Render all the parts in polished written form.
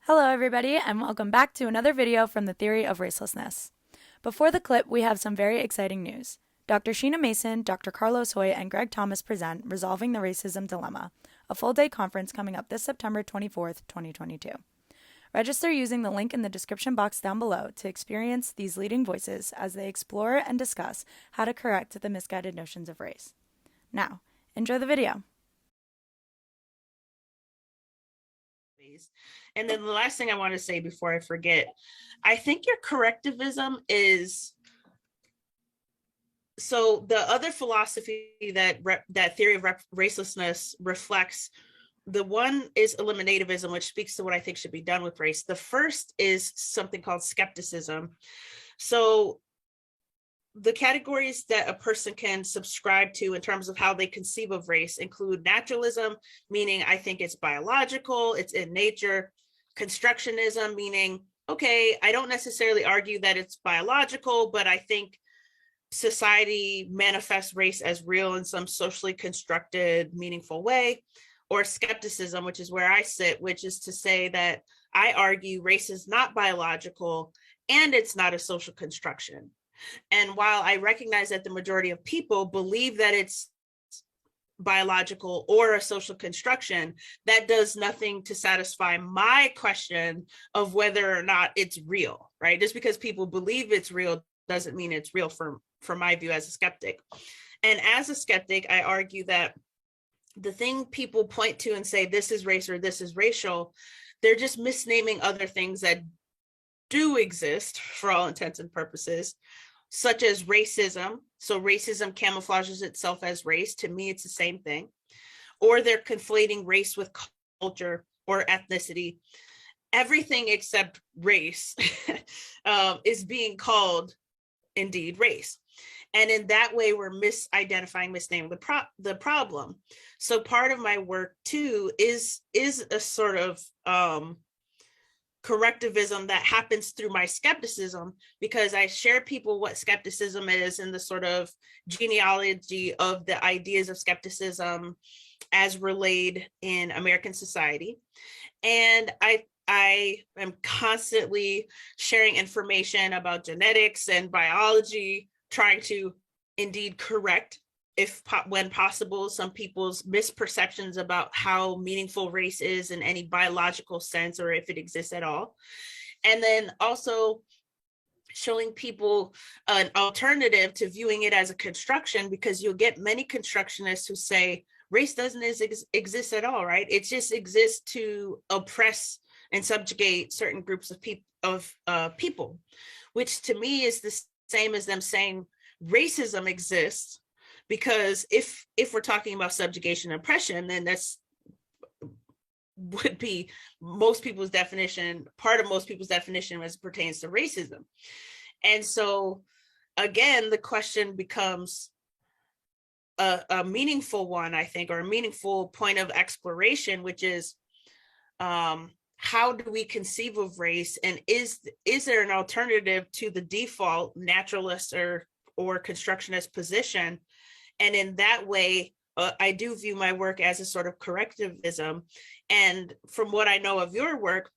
Hello everybody and welcome back to another video from the Theory of Racelessness. Before the clip, we have some very exciting news. Dr. Sheena Mason, Dr. Carlos Hoyt, and Greg Thomas present Resolving the Racism Dilemma, a full-day conference coming up this September 24th, 2022. Register using the link in the description box down below to experience these leading voices as they explore and discuss how to correct the misguided notions of race. Now, enjoy the video. And then the last thing I want to say before I forget, I think your correctivism is, so the other philosophy that theory of racelessness reflects, the one is eliminativism, which speaks to what I think should be done with race. The first is something called skepticism. So the categories that a person can subscribe to in terms of how they conceive of race include naturalism, meaning I think it's biological, it's in nature. Constructionism, meaning, okay, I don't necessarily argue that it's biological, but I think society manifests race as real in some socially constructed, meaningful way. Or skepticism, which is where I sit, which is to say that I argue race is not biological and it's not a social construction. And while I recognize that the majority of people believe that it's biological or a social construction, that does nothing to satisfy my question of whether or not it's real, right? Just because people believe it's real doesn't mean it's real from my view as a skeptic. And as a skeptic, I argue that the thing people point to and say this is race or this is racial, they're just misnaming other things that do exist for all intents and purposes, such as racism. So racism camouflages itself as race. To me, it's the same thing. Or they're conflating race with culture or ethnicity. Everything except race is being called indeed race. And in that way, we're misidentifying, misnaming the problem. So part of my work too is a sort of correctivism that happens through my skepticism, because I share people what skepticism is and the sort of genealogy of the ideas of skepticism as relayed in American society. And I am constantly sharing information about genetics and biology, trying to indeed correct, when possible, some people's misperceptions about how meaningful race is in any biological sense, or if it exists at all. And then also showing people an alternative to viewing it as a construction, because you'll get many constructionists who say race doesn't exist at all, right? It just exists to oppress and subjugate certain groups of people, which to me is the same as them saying racism exists, because if we're talking about subjugation and oppression, then that's would be most people's definition, part of most people's definition as it pertains to racism. And so again, the question becomes a meaningful one, I think, or a meaningful point of exploration, which is how do we conceive of race, and is there an alternative to the default naturalist or constructionist position? And in that way, I do view my work as a sort of correctivism. And from what I know of your work,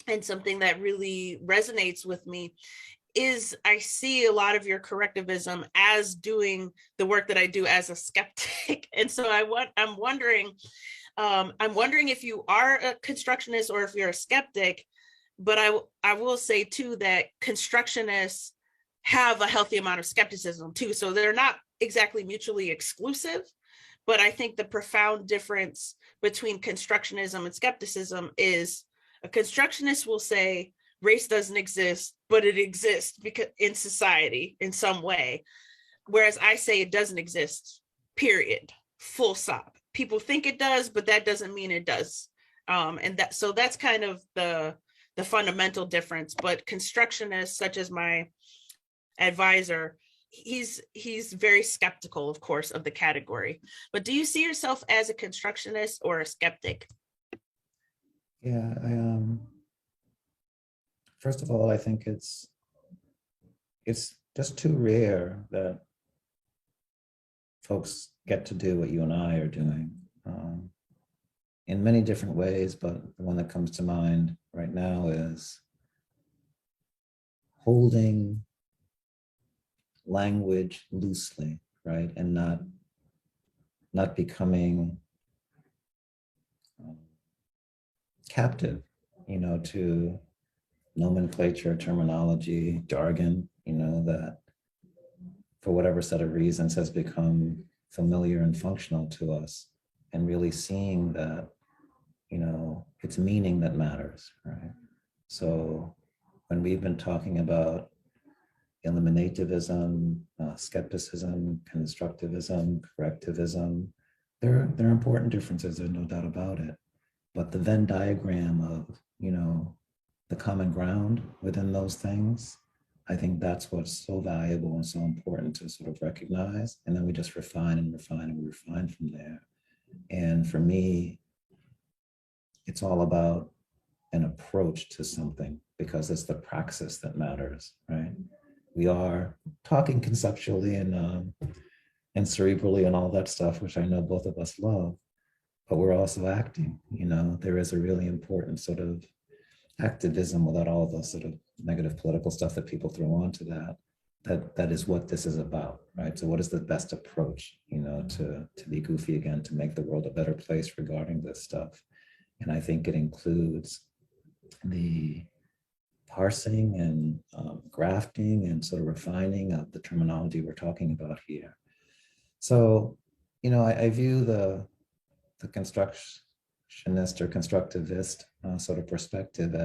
and something that really resonates with me, is I see a lot of your correctivism as doing the work that I do as a skeptic. And so I'm wondering if you are a constructionist or if you're a skeptic. But I will say too that constructionists have a healthy amount of skepticism too. So they're not exactly mutually exclusive, but I think the profound difference between constructionism and skepticism is a constructionist will say race doesn't exist, but it exists because in society in some way, whereas I say it doesn't exist, period, full stop. People think it does, but that doesn't mean it does. And that's kind of the fundamental difference. But constructionists, such as my advisor, he's very skeptical, of course, of the category. But do you see yourself as a constructionist or a skeptic? Yeah, first of all, I think it's just too rare that folks get to do what you and I are doing in many different ways, but the one that comes to mind right right now is holding language loosely, right? And not becoming captive, to nomenclature, terminology, jargon, that for whatever set of reasons has become familiar and functional to us, and really seeing that, it's meaning that matters, right? So when we've been talking about eliminativism, skepticism, constructivism, correctivism, they're important differences, there's no doubt about it. But the Venn diagram of, the common ground within those things, I think that's what's so valuable and so important to sort of recognize. And then we just refine and refine and refine from there. And for me, it's all about an approach to something, because it's the praxis that matters, right? We are talking conceptually and cerebrally and all that stuff, which I know both of us love, but we're also acting. There is a really important sort of activism without all the sort of negative political stuff that people throw onto that is what this is about, right? So what is the best approach, to be goofy again, to make the world a better place regarding this stuff? And I think it includes the parsing and grafting and sort of refining of the terminology we're talking about here. So, I view the constructionist or constructivist sort of perspective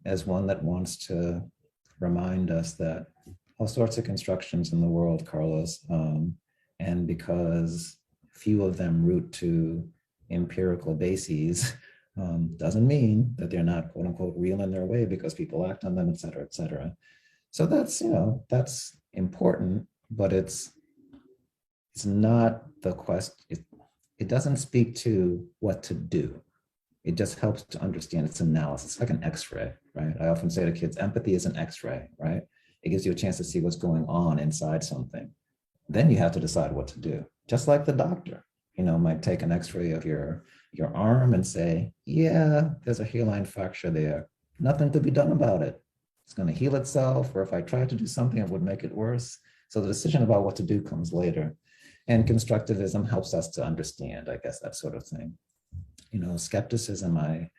as one that wants to remind us that all sorts of constructions in the world, Carlos, and because few of them root to empirical bases, doesn't mean that they're not quote unquote real in their way, because people act on them, et cetera, et cetera. So that's, that's important, but it's not the quest. It doesn't speak to what to do. It just helps to understand its analysis. It's like an X-ray, right? I often say to kids, empathy is an X-ray, right? It gives you a chance to see what's going on inside something. Then you have to decide what to do. Just like the doctor, might take an X-ray of your arm and say, yeah, there's a hairline fracture there. Nothing to be done about it. It's going to heal itself, or if I tried to do something, it would make it worse. So the decision about what to do comes later. And constructivism helps us to understand, I guess, that sort of thing. Skepticism, I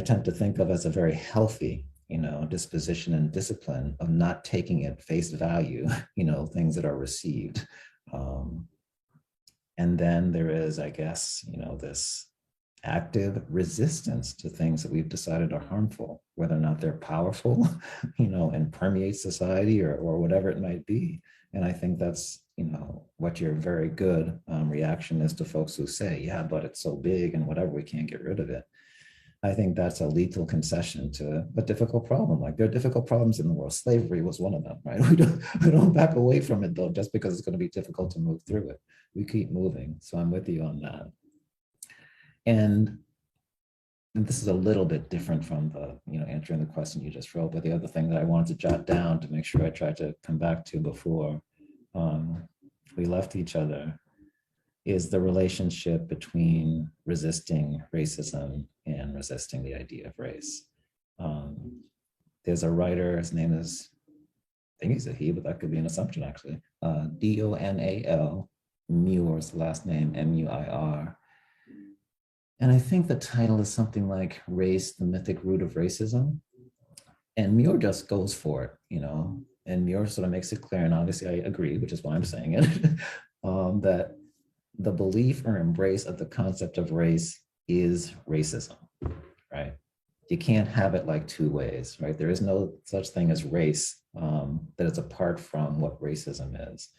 tend to think of as a very healthy, disposition and discipline of not taking at face value, things that are received. And then there is, I guess, this active resistance to things that we've decided are harmful, whether or not they're powerful, and permeate society or whatever it might be. And I think that's, what your very good reaction is to folks who say, yeah, but it's so big and whatever, we can't get rid of it. I think that's a lethal concession to a difficult problem. Like, there are difficult problems in the world. Slavery was one of them, right? We don't back away from it though, just because it's going to be difficult to move through it. We keep moving. So I'm with you on that. And this is a little bit different from the, answering the question you just wrote, but the other thing that I wanted to jot down to make sure I tried to come back to before we left each other is the relationship between resisting racism and resisting the idea of race. There's a writer, his name is, I think he's a he, but that could be an assumption actually, Donal, Muir's last name, Muir. And I think the title is something like Race, the Mythic Root of Racism. And Muir just goes for it, and Muir sort of makes it clear, and obviously I agree, which is why I'm saying it, that the belief or embrace of the concept of race is racism, right? You can't have it like two ways, right? There is no such thing as race that is apart from what racism is,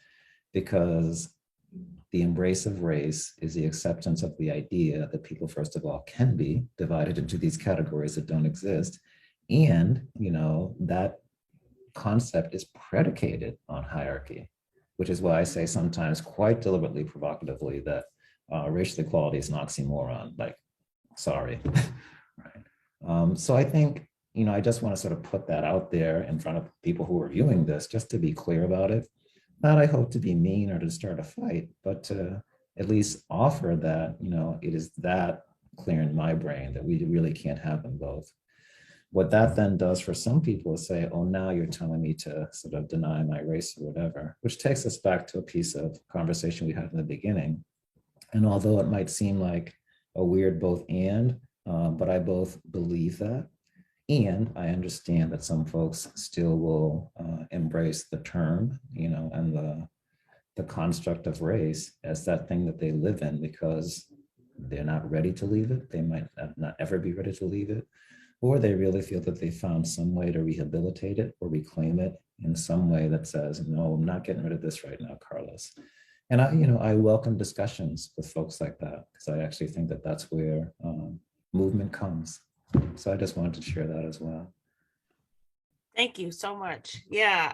because the embrace of race is the acceptance of the idea that people, first of all, can be divided into these categories that don't exist. And, that concept is predicated on hierarchy, which is why I say sometimes quite deliberately, provocatively, that racial equality is an oxymoron, like, sorry, right? So I think, I just want to sort of put that out there in front of people who are viewing this, just to be clear about it. Not I hope to be mean or to start a fight, but to at least offer that, it is that clear in my brain that we really can't have them both. what that then does for some people is say, oh, now you're telling me to sort of deny my race or whatever, which takes us back to a piece of conversation we had in the beginning. And although it might seem like a weird both and, but I both believe that. And I understand that some folks still will embrace the term, and the construct of race as that thing that they live in because they're not ready to leave it. They might not ever be ready to leave it, or they really feel that they found some way to rehabilitate it or reclaim it in some way that says, no, I'm not getting rid of this right now, Carlos. And I welcome discussions with folks like that because I actually think that that's where movement comes. So I just wanted to share that as well. Thank you so much. Yeah,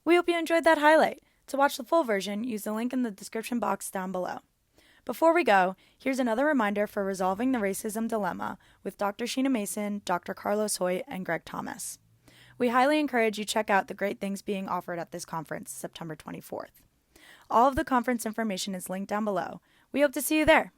We hope you enjoyed that highlight. To watch the full version, use the link in the description box down below. Before we go, here's another reminder for Resolving the Racism Dilemma with Dr. Sheena Mason, Dr. Carlos Hoyt, and Greg Thomas. We highly encourage you check out the great things being offered at this conference, September 24th. All of the conference information is linked down below. We hope to see you there.